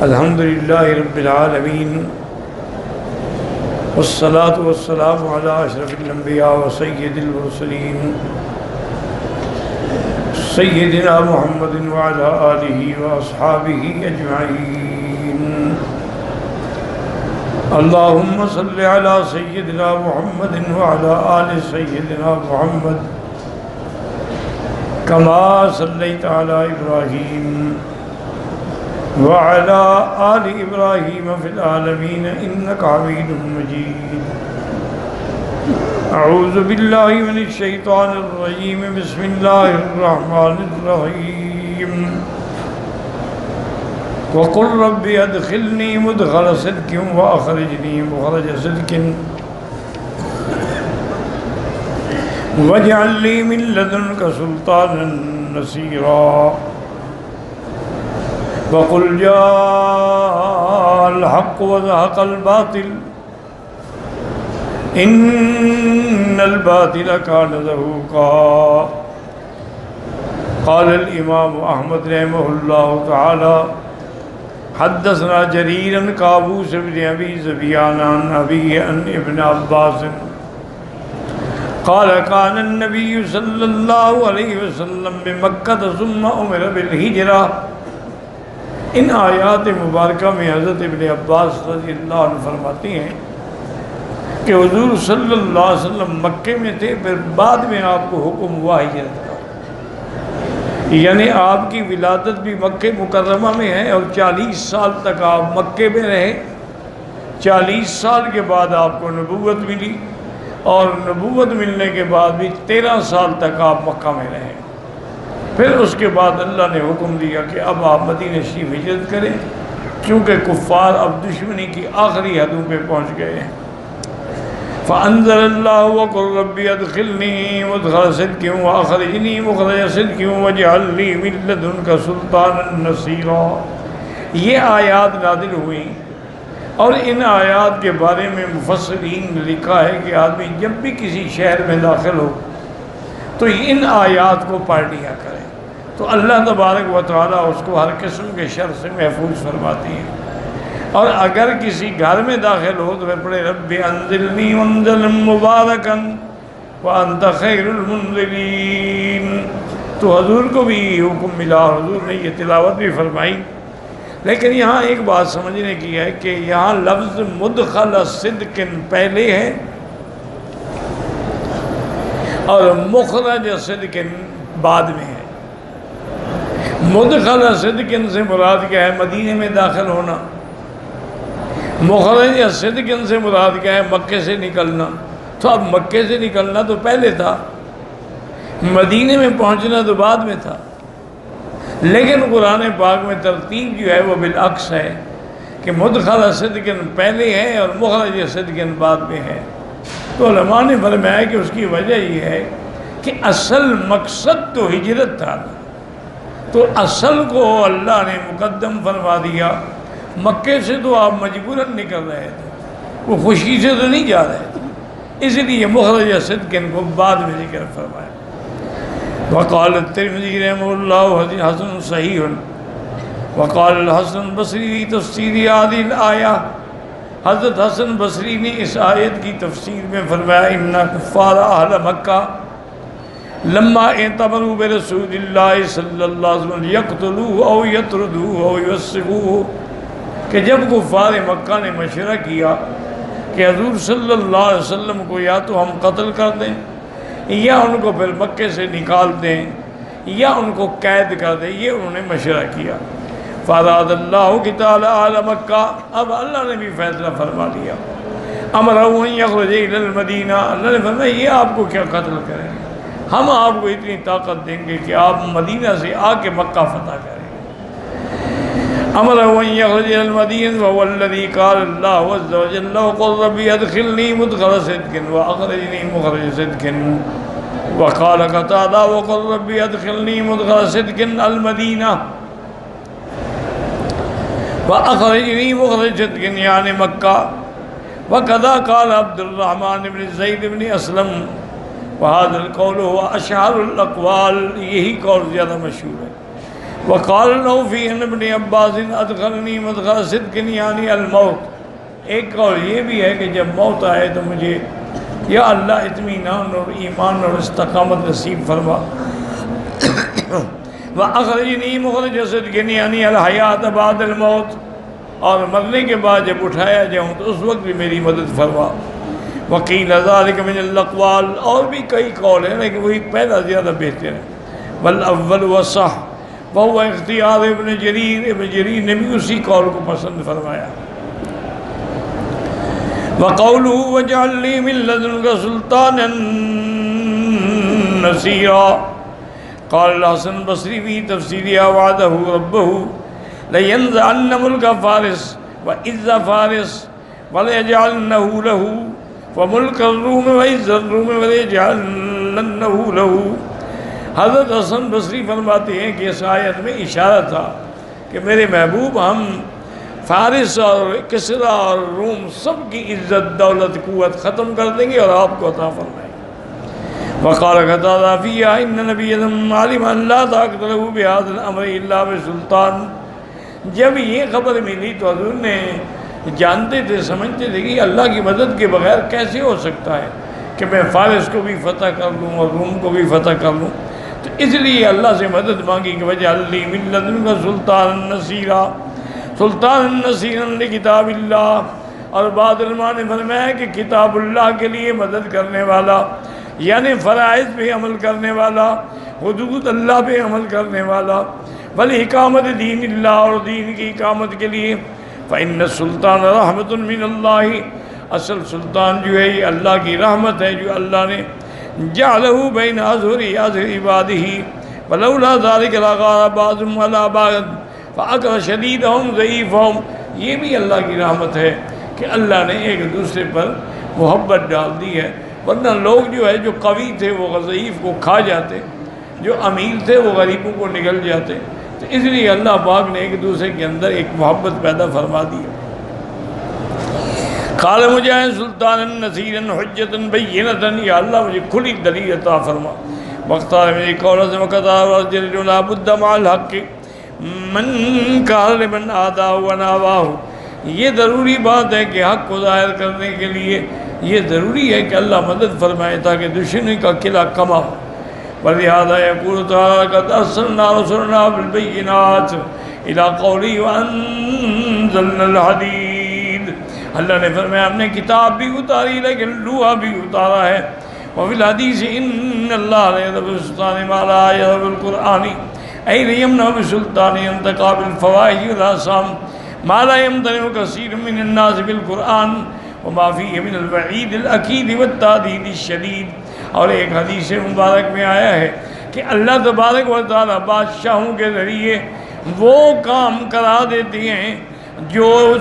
الحمد للہ رب العالمین والصلاة والسلام علی اشرف الانبیاء وسید المرسلین سیدنا محمد وعلی آلہ واصحابہ اجمعین اللہم صل علی سیدنا محمد وعلی آل سیدنا محمد کما صلیت علی ابراہیم وعلى آل إبراهيم في العالمين إنك حميد مجيد. أعوذ بالله من الشيطان الرجيم. بسم الله الرحمن الرحيم. وقل رب أدخلني مدخل صدق وأخرجني مخرج صدق واجعل لي من لدنك سلطانا نصيرا. وقل جاء الحق وزهق الباطل إن الباطل كان زهوقا. قال الإمام أحمد رحمه الله تعالى حدثنا جرير عن قابوس بن أبي زبيان عن أبيه عن ابن عباس قال كان النبي صلى الله عليه وسلم بمكة ثم أمر بالهجرة. ان آیات مبارکہ میں حضرت ابن عباس رضی اللہ عنہ فرماتی ہیں کہ حضور صلی اللہ علیہ وسلم مکے میں تھے، پھر بعد میں آپ کو حکم ہوا ہجرت کا، یعنی آپ کی ولادت بھی مکہ مکرمہ میں ہے اور 40 سال تک آپ مکے میں رہے. 40 سال کے بعد آپ کو نبوت ملی اور نبوت ملنے کے بعد بھی 13 سال تک آپ مکہ میں رہے. پھر اس کے بعد اللہ نے حکم دیا کہ اب آپ مدینہ شریف ہجرت کریں، کیونکہ کفار اب دشمنی کی آخری حدوں پہ پہنچ گئے ہیں. فَأَنزَلَ اللَّهُ وَقُلْ رَبِّ أَدْخِلْنِي مُدْخَلَ صِدْقٍ وَأَخْرِجْنِي مُخْرَجَ صِدْقٍ وَاجْعَل لِّي مِن لَّدُنكَ سُلْطَانًا نَّصِيرًا. یہ آیات نازل ہوئیں اور ان آیات کے بارے میں مفسرین نے لکھا ہے کہ آدمی جب بھی کسی شہر میں داخل ہو تو ان آیات کو پڑھ لیا کرے، تو اللہ تبارک و تعالیٰ اس کو ہر قسم کے شر سے محفوظ فرماتی ہیں. اور اگر کسی گھر میں داخل ہو تو پھر پڑھے رب انزلنی منزلا مبارکا وانت خیر المنزلین. تو حضور کو بھی حکم ملا، حضور نے یہ تلاوت بھی فرمائی. لیکن یہاں ایک بات سمجھنے کی ہے کہ یہاں لفظ مدخل صدق پہلے ہے اور مخرج صدق بعد میں ہے. مدخل صدق سے مراد کیا ہے؟ مدینے میں داخل ہونا. مخرج صدق سے مراد کیا ہے؟ مکے سے نکلنا. تو اب مکے سے نکلنا تو پہلے تھا، مدینے میں پہنچنا تو بعد میں تھا. لیکن قرآن پاک میں ترتیب جو ہے وہ بالعکس ہے کہ مدخل صدق پہلے ہے اور مخرج صدق بعد میں ہے. تو علماء نے فرمایا کہ اس کی وجہ یہ ہے کہ اصل مقصد تو ہجرت تھا، تو اصل کو اللہ نے مقدم فرما دیا. مکے سے تو آپ مجبوراً نکل رہے تھے، وہ خوشی سے تو نہیں جا رہے تھے، اس لیے مخرج صدق کو بعد میں ذکر فرمایا. وقال الترمذی رحمہ اللہ حسن صحیح. وقال الحسن البصری تفسیر هذه الآیہ. حضرت حسن بصری نے اس آیت کی تفسیر میں فرمایا ان کفار اہل مکہ لما اعتبروا برسول اللہ صلی اللہ علیہ وسلم یقتلوه او یطردوه او یوسقوه، کہ جب کفار مکہ نے مشورہ کیا کہ حضور صلی اللہ علیہ وسلم کو یا تو ہم قتل کر دیں یا ان کو پھر مکے سے نکال دیں یا ان کو قید کر دیں، یہ انہوں نے مشورہ کیا. فاراد اللہ تعالی اہل مکہ، اب اللہ نے بھی فیصلہ فرما لیا. امرہ ان یخرج الی المدینہ، اللہ نے فرمایا یہ آپ کو کیا قتل کریں گے، ہم آپ کو اتنی طاقت دیں گے کہ آپ مدینہ سے آ کے مکہ فتح کریں گے. امرہ ان یخرج الی المدینہ وهو الذی قال اللہ عز وجل وقل رب ادخلنی مدخل صدق واخرجنی مخرج صدق. وقال قتادہ وقل رب ادخلنی مدخل صدق المدینہ وَأَخْرِجْنِي مُخْرَجَ صِدْقٍ یعنی مکہ. وَقَذَا قَالَ عبد الرحمن بن زید بن اسلم وَهَذَا الْقَوْلُ هُوَ أَشْهَرُ الْأَقْوَالِ، یہی قول زیادہ مشہور ہے. وقال له فی ابن عباس ادخلنی مدخل صدق یعنی الموت۔ ایک قول یہ بھی ہے کہ جب موت آئے تو مجھے یا اللہ اطمینان اور ایمان اور استقامت نصیب فرما۔ وَأَخْرِجْنِي مُخْرَجَ صِدْقٍ یعنی الحیات بعد الموت، اور مرنے کے بعد جب اٹھایا جاؤں تو اس وقت بھی میری مدد فرما۔ وَقِيلَ ذَلِكَ مِنَ الْأَقْوَالِ، اور بھی کئی قول ہیں لیکن وہی پہلا زیادہ بہتر ہے۔ وَالْأَوَّلُ وَالصَّحْ وَهُوَ اختیار ابن جریر، ابن جریر نے بھی اسی قول کو پسند فرمایا۔ وَقَوْلُهُ وَاجْعَلْ لِي مِن لَّدُنْكَ سُلْطَانًا نَصِيرًا۔ قال الحسن البصری فی تفسیرها وعدہ ربہ لینزعن ملک فارس وعز فارس ولیجعلنہ لہ وملک الروم وعز الروم ولیجعلنہ لہ۔ حضرت حسن بصری فرماتے ہیں کہ اس آیت میں اشارہ تھا کہ میرے محبوب ہم فارس اور کسرا اور روم سب کی عزت دولت قوت ختم کر دیں گے اور آپ کو عطا فرمائیں گے۔ وقال قتادہ فیہا ان نبی عالم ان لا طاقت لہ بہذا الامر الا بسلطان۔ جب یہ خبر ملی تو حضور نے جانتے تھے سمجھتے تھے کہ اللہ کی مدد کے بغیر کیسے ہو سکتا ہے کہ میں فارس کو بھی فتح کر لوں اور روم کو بھی فتح کر لوں، تو اس لیے اللہ سے مدد مانگی کہ وجعل لی من لدنک سلطانا نصیرا، سلطانا نصیرا لکتاب اللہ۔ اور بعض علماء نے فرمایا کہ کتاب اللہ کے لیے مدد کرنے والا یعنی فرائض پہ عمل کرنے والا، حدود اللہ پہ عمل کرنے والا، وَلِحِکَامَتِ دین اللہ، اور دین کی اقامت کے لیے۔ فَإِنَّ السُّلْطَانَ رَحْمَةٌ مِّنَ اللَّهِ، اصل سلطان جو ہے یہ اللہ کی رحمت ہے جو اللہ نے جعلہ بین اظہر عبادہ، وَلَوْلَا ذَلِكَ لَغَارَ بَعْضُهُمْ عَلَىٰ بَعْضٍ فَأَكْرَ شَدِيدَهُمْ ضَعِيفَهُمْ۔ یہ بھی اللہ کی رحمت ہے کہ اللہ نے ایک دوسرے پر محبت ڈال دی ہے، ورنہ لوگ جو ہے جو قوی تھے وہ ضعیف کو کھا جاتے، جو امیر تھے وہ غریبوں کو نگل جاتے، تو اس لیے اللہ پاک نے ایک دوسرے کے اندر ایک محبت پیدا فرما دی۔ قال مجاہد سلطانا نصیرا حجتا بینتا، یا اللہ مجھے کھلی دلیل عطا فرما۔ واختار میری قول سے وقتار ورجل لا بد مع الحق من کار لمن آداہ وناواہ۔ یہ ضروری بات ہے کہ حق کو ظاہر کرنے کے لیے یہ ضروری ہے کہ اللہ مدد فرمائے تاکہ دشمنی کا قلعہ کما ہو۔ وَلِهَذَا يَقُولُ تَعَالَىٰ قَدْ أَرْسَلْنَا رُسُلَنَا بِالْبَيِّنَاتِ إِلَىٰ قَوْلِهِ وَأَنزَلْنَا الْحَدِيدَ۔ اللہ نے فرمایا ہم نے کتاب بھی اتاری لیکن لوہا بھی اتارا ہے۔ وفي الحديث إن الله لا يضرب بالسلطان ما لا يضرب بالقرآن، أي ليمنع بالسلطان ينتقى بالفواحش والآثام ما لا يمتنع كثير من الناس بالقرآن وما فيه من الوعيد الأكيد والتهديد الشديد۔ اور ایک حدیث مبارک میں آیا ہے کہ اللہ تبارک و تعالی بادشاہوں کے ذریعے وہ کام کرا دیتی ہیں جو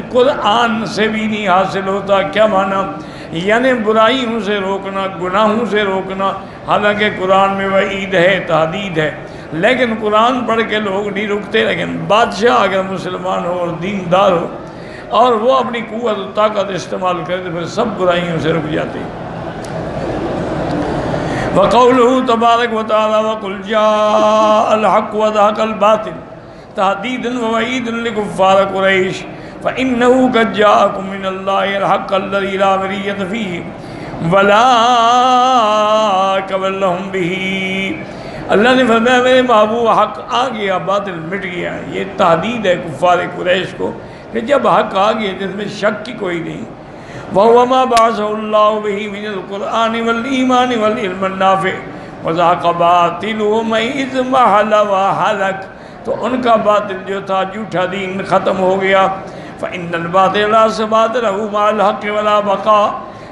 قرآن سے بھی نہیں حاصل ہوتا۔ کیا معنی؟ یعنی برائیوں سے روکنا، گناہوں سے روکنا۔ حالانکہ قرآن میں وعید ہے، تحدید ہے، لیکن قرآن پڑھ کے لوگ نہیں رکتے۔ لیکن بادشاہ اگر مسلمان ہو اور دیندار ہو اور وہ اپنی قوت و طاقت استعمال کرے تو پھر سب برائیوں سے رک جاتے ہیں۔ وَقَوْلُهُ تَبَارَكَ وَتَعَالَى وَقُلْ جَاءَ الْحَقُّ وَزَهَقَ الْبَاطِلُ تَهْدِيدًا وَوَعِيدًا لِكُفَّارِ قُرَيْشٍ فَإِنَّهُ قَدْ جَاءَكُم مِّنَ اللَّهِ الْحَقُّ الَّذِي لَا مِرْيَةَ فِيهِ وَلَا كَوْلَ لَهُم بِهِ۔ اللہ نے فرمایا میرے محبوب حق آ گیا، باطل مٹ گیا۔ یہ تحدید ہے کفار قریش کو کہ جب حق آ گیا جس میں شک کی کوئی نہیں۔ وَهُوَ مَا بَعَثَهُ اللَّهُ بِهِ مِنَ الْقُرْآنِ وَالْإِيمَانِ وَالْعِلْمِ النَّافِعِ وَزَهَقَ بَاطِلُهُمْ إِذْ مَحَلَ وَهَلَكَ۔ تو ان کا باطل جو تھا جھوٹا دین ختم ہو گیا۔ فَإِنَّ الْبَاطِلَ لَا ثَبَاتَ لَهُ مَعَ الْحَقِّ وَلَا بَقَاءَ۔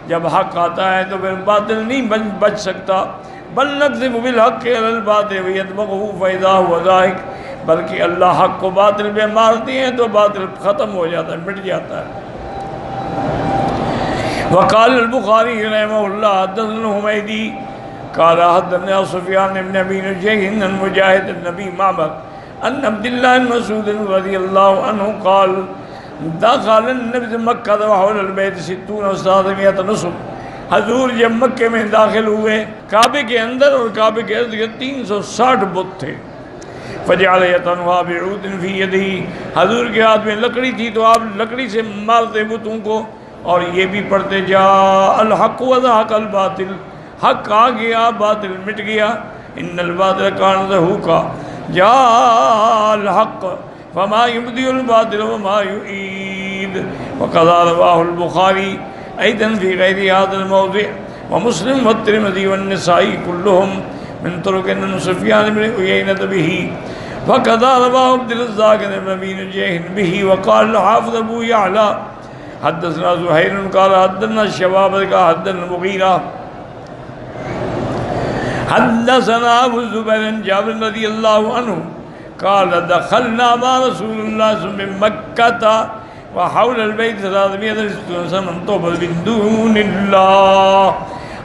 جب حق آتا ہے تو پھر باطل نہیں بچ سکتا۔ بل نقذف بالحق علی الباطل فیدمغه فاذا هو زاهق، بلکہ اللہ حق کو باطل پہ مارتے ہیں تو باطل ختم ہو جاتا ہے، مٹ جاتا ہے۔ وقال البخاری رحمہ اللہ حدثنا حمیدی قال حدثنا سفیان بن ابی نجیح عن مجاہد بن ابی معمر عن عبد اللہ بن مسعود رضی اللہ عنہ قال دخل النبی مکہ وحول البیت 60 و 700 نصب۔ حضور جب مکے میں داخل ہوئے کعبے کے اندر اور کعبے کے ارد گرد 360 بت تھے۔ فجعل يطعنها بعود في يده، حضور کے ہاتھ میں لکڑی تھی تو آپ لکڑی سے مارتے بتوں کو، اور یہ بھی پڑھتے جاء الحق وزهق الباطل، حق آ گیا باطل مٹ گیا، ان الباطل كان زهوقا، جاء الحق فما يبدئ الباطل وما يعيد، وقضى رواه البخاري أيضا في غير هذا الموضع ومسلم والترمذي والنسائي كلهم من طرق عن سفيان بن عيينة به، وقضى رواه عبد الرزاق بن أبي نجيح به، وقال الحافظ أبو يعلى حدثنا زهير قال حدثنا الشباب قال حدثنا المغيرة حدثنا أبو الزبير بن جابر رضي الله عنه قال دخلنا مع رسول الله صلى الله عليه وسلم مكة وحول البيت 360 سنة طوبى من دون اللہ،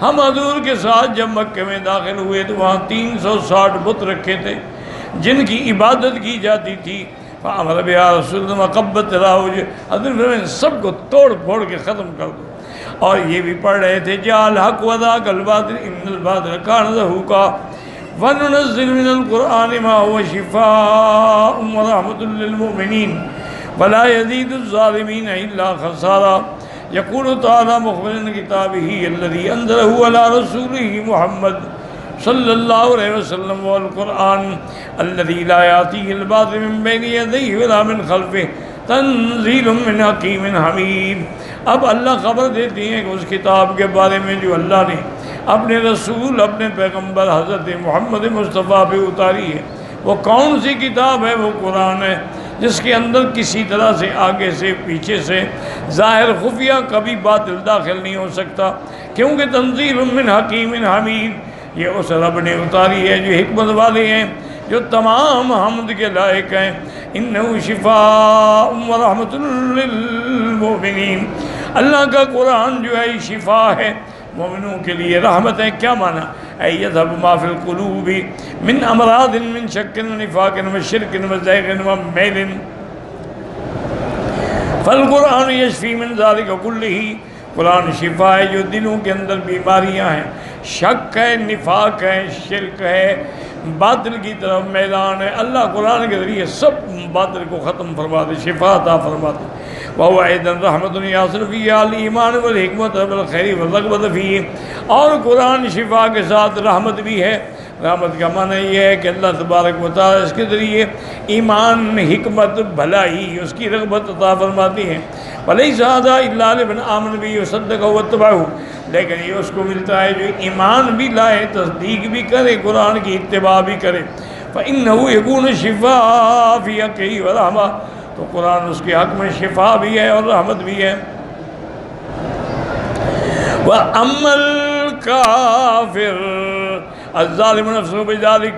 ہم حضور کے ساتھ جب مکہ میں داخل ہوئے تو وہاں 360 بت رکھے تھے جن کی عبادت کی جاتی تھی، فامر بها رسول اللہ مقبت راوج، حضور فرمائے سب کو توڑ پھوڑ کے ختم کر دو، اور یہ بھی پڑھ رہے تھے جاء الحق وذاق الباطل ان الباطل كان زهوقا، وننزل من القرآن ما هو شفاء ورحمة للمؤمنين ولا يزيد الظالمين إلا خسارا، يقول تعالى مخبرا كتابه الذي أنزله على رسوله محمد صلى الله عليه وسلم والقرآن الذي لا يأتيه الباطل من بين يديه ولا من خلفه تنزيل من حكيم حميد۔ اب اللہ خبر دیتی ہیں کہ اس کتاب کے بارے میں جو اللہ نے اپنے رسول اپنے پیغمبر حضرت محمد مصطفیٰ پہ اتاری ہے، وہ کون سی کتاب ہے؟ وہ قرآن ہے، جس کے اندر کسی طرح سے آگے سے پیچھے سے ظاہر خفیہ کبھی باطل داخل نہیں ہو سکتا، کیونکہ تنزیل من حکیم حمید، یہ اس رب نے اتاری ہے جو حکمت والے ہیں، جو تمام حمد کے لائق ہیں۔ انہو شفاء ورحمۃ للمؤمنین، اللہ کا قرآن جو ہے شفا ہے، مومنوں کے لیے رحمت ہے۔ کیا معنی؟ ایذھب ما فی القلوب من امراض من شک ونفاق وشرک وزیغ ومیل، فالقرآن یشفی من ذلک کلہ، قرآن شفا ہے جو دلوں کے اندر بیماریاں ہیں، شک ہے، نفاق ہے، شرک ہے، باطل کی طرف میدان ہے، اللہ قرآن کے ذریعے سب باطل کو ختم فرما دے، شفا عطا فرما دے۔ وَهُوَ أَيْضًا رَحْمَةٌ يَحْصُلُ فِيهَا الْإِيمَانُ وَالْحِكْمَةُ وَالْخَيْرُ وَالرَّغْبَةُ فِيهِ، اور قرآن شفا کے ساتھ رحمت بھی ہے۔ رحمت کا معنی یہ ہے کہ اللہ تبارک و تعالیٰ اس کے ذریعے ایمان، حکمت، بھلائی، اس کی رغبت عطا فرماتی ہیں۔ وَلَيْسَ هَذَا إِلَّا لِمَنْ آمَنَ بِهِ وَصَدَّقَهُ وَاتَّبَعَهُ، لیکن یہ اس کو ملتا ہے جو ایمان بھی لائے، تصدیق بھی کرے، قرآن کی اتباع بھی کرے۔ فَإِنَّهُ يَكُونُ شِفَاءً فِي حَقِّهِ وَرَحْمَةً، تو قرآن اس کے حق میں شفا بھی ہے اور رحمت بھی ہے۔ وَأَمَّا الْكَافِرُ الظالم نفسه بذلك،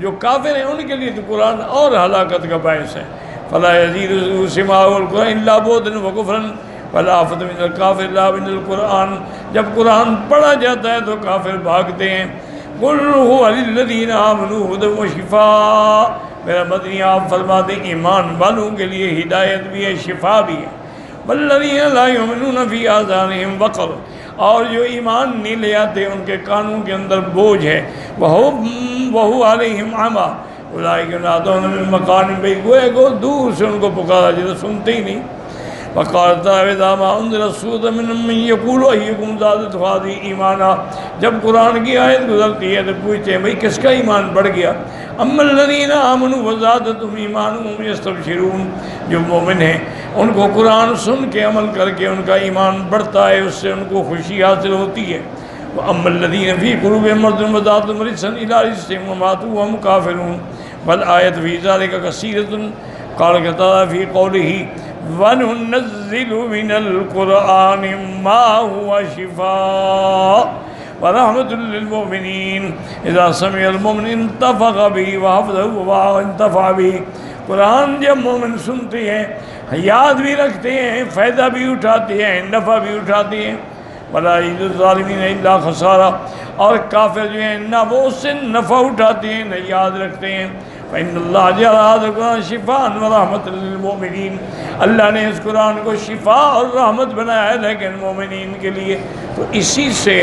جو کافر ہیں ان کے لیے تو قرآن اور ہلاکت کا باعث ہے۔ فلا يزيد سماع القرآن الا بعدا وكفرا ولا آفة من الكافر الا من القرآن، جب قرآن پڑھا جاتا ہے تو کافر بھاگتے ہیں۔ قل هو للذين آمنوا هدى وشفاء، میرا مدنی آپ فرما دیں ایمان والوں کے لیے ہدایت بھی ہے، شفا بھی ہے۔ والذین لا یؤمنون فی آذانہم وقر، اور جو ایمان نہیں لے آتے ان کے کانوں کے اندر بوجھ ہے۔ وَهُوَ عَلَيْهِمْ عَمَى أُولَٰئِكَ يُنَادَوْنَ مِن مَّكَانٍ بَعِيدٍ، گویا کہ دور سے ان کو پکارا جاتا، سنتے ہی نہیں۔ وَقَالَ تَعَالَىٰ إِذَا مَا أُنزِلَ سُورَةٌ مِّنْهُم يَقُولُ أَيُّكُمْ زَادَتْهُ هَٰذِهِ إِيمَانًا، جب قرآن کی آیت گزرتی ہے تو پوچھتے ہیں بھئی کس کا ایمان بڑھ گیا؟ أَمَّا الَّذِينَ آمَنُوا وَزَادَتْهُمْ إِيمَانُهُمْ يَسْتَبْشِرُونَ، جو مومن ہیں ان کو قرآن سن کے عمل کر کے ان کا ایمان بڑھتا ہے، اس سے ان کو خوشی حاصل ہوتی ہے۔ وَأَمَّا الَّذِينَ فِي قُلُوبِهِم مَرَضٌ فَزَادَتْهُمْ رِجْسًا إِلَىٰ رِجْسِهِمْ وَمَاتُوا وَهُمْ كَافِرُونَ، وَالْآيَةُ فِي ذَٰلِكَ كَثِيرَةٌ، قال تعالیٰ فی قوله وَنُنَزِّلُ مِنَ الْقُرْآنِ مَا هُوَ شِفَاءٌ وَرَحْمَةٌ لِّلْمُؤْمِنِينَ إِذَا سَمِعَ الْمُؤْمِنُ انتفع بِهِ وَحَفِظَهُ وَانتفع بِهِ، قرآن جب مومن سنتے ہیں، یاد بھی رکھتے ہیں، فائدہ بھی اٹھاتے ہیں، نفع بھی اٹھاتے ہیں۔ وَلَا يَزِيدُ الظَّالِمِينَ إِلَّا خَسَارًا، اور کافر جو ہیں نہ وہ اس سے نفع اٹھاتے ہیں نہ یاد رکھتے ہیں۔ فَإِنَّ اللَّهَ جَعَلَ هَٰذَا الْقُرْآنَ شِفَاءً وَرَحْمَةً لِّلْمُؤْمِنِينَ، اللہ نے اس قرآن کو شفا اور رحمت بنایا ہے لیکن مومنین کے لیے۔ تو اسی سے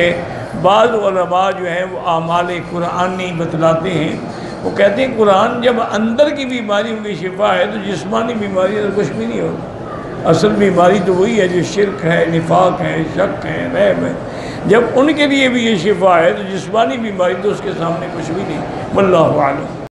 بعض علماء جو ہیں وہ اعمال قرآنی بتلاتے ہیں، وہ کہتے ہیں قرآن جب اندر کی بیماریوں کی شفا ہے تو جسمانی بیماری تو کچھ بھی نہیں ہوگا۔ اصل بیماری تو وہی ہے جو شرک ہے، نفاق ہے، شک ہے، ریب ہے۔ جب ان کے لیے بھی یہ شفا ہے تو جسمانی بیماری تو اس کے سامنے کچھ بھی نہیں۔ واللہ اعلم۔